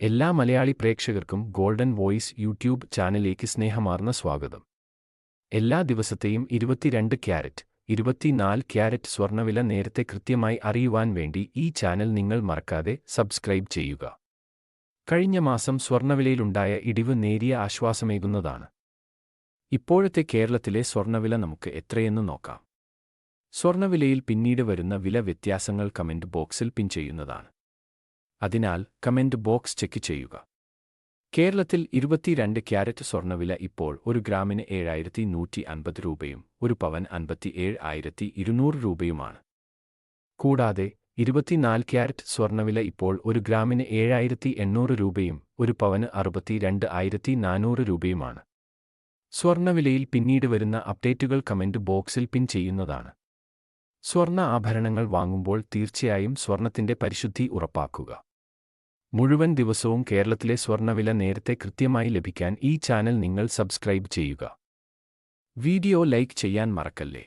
എല്ലാ മലയാളി പ്രേക്ഷകർക്കും golden voice YouTube ചാനലിലേക്ക് സ്നേഹമാർന്ന സ്വാഗതം. എല്ലാ ദിവസത്തെയും 22 ക്യാരറ്റ്, 24 ക്യാരറ്റ് സ്വർണ്ണവില നേരത്തെ കൃത്യമായി അറിയുവാൻ വേണ്ടി ഈ ചാനൽ നിങ്ങൾ മറക്കാതെ സബ്സ്ക്രൈബ് ചെയ്യുക. കഴിഞ്ഞ മാസം സ്വർണ്ണവിലയിലുണ്ടായ ഇടിവ് നേരിയ ആശ്വാസമേകുന്നതാണ്. ഇപ്പോഴത്തെ കേരളത്തിലെ സ്വർണ്ണവില നമുക്ക് എത്രയെന്ന് നോക്കാം. സ്വർണ്ണവിലയിൽ പിന്നീട് വരുന്ന വില വ്യത്യാസങ്ങൾ കമന്റ് ബോക്സിൽ പിൻ ചെയ്യുന്നതാണ്. അതിനാൽ കമന്റ് ബോക്സ് ചെക്ക് ചെയ്യുക. കേരളത്തിൽ 22 ക്യാരറ്റ് സ്വർണ്ണവില ഇപ്പോൾ ഒരു ഗ്രാമിന് 7150 രൂപയും ഒരു പവൻ 57,200 രൂപയുമാണ്. കൂടാതെ 24 ക്യാരറ്റ് സ്വർണ്ണവില ഇപ്പോൾ ഒരു ഗ്രാമിന് 7800 രൂപയും ഒരു പവന് 62,400 രൂപയുമാണ്. സ്വർണ്ണവിലയിൽ പിന്നീട് വരുന്ന അപ്ഡേറ്റുകൾ കമന്റ് ബോക്സിൽ പിൻ ചെയ്യുന്നതാണ്. സ്വർണ്ണ ആഭരണങ്ങൾ വാങ്ങുമ്പോൾ തീർച്ചയായും സ്വർണ്ണത്തിന്റെ പരിശുദ്ധി ഉറപ്പാക്കുക. മുഴുവൻ ദിവസവും കേരളത്തിലെ സ്വർണ്ണവില നേരത്തെ കൃത്യമായി ലഭിക്കാൻ ഈ ചാനൽ നിങ്ങൾ സബ്സ്ക്രൈബ് ചെയ്യുക. വീഡിയോ ലൈക്ക് ചെയ്യാൻ മറക്കല്ലേ.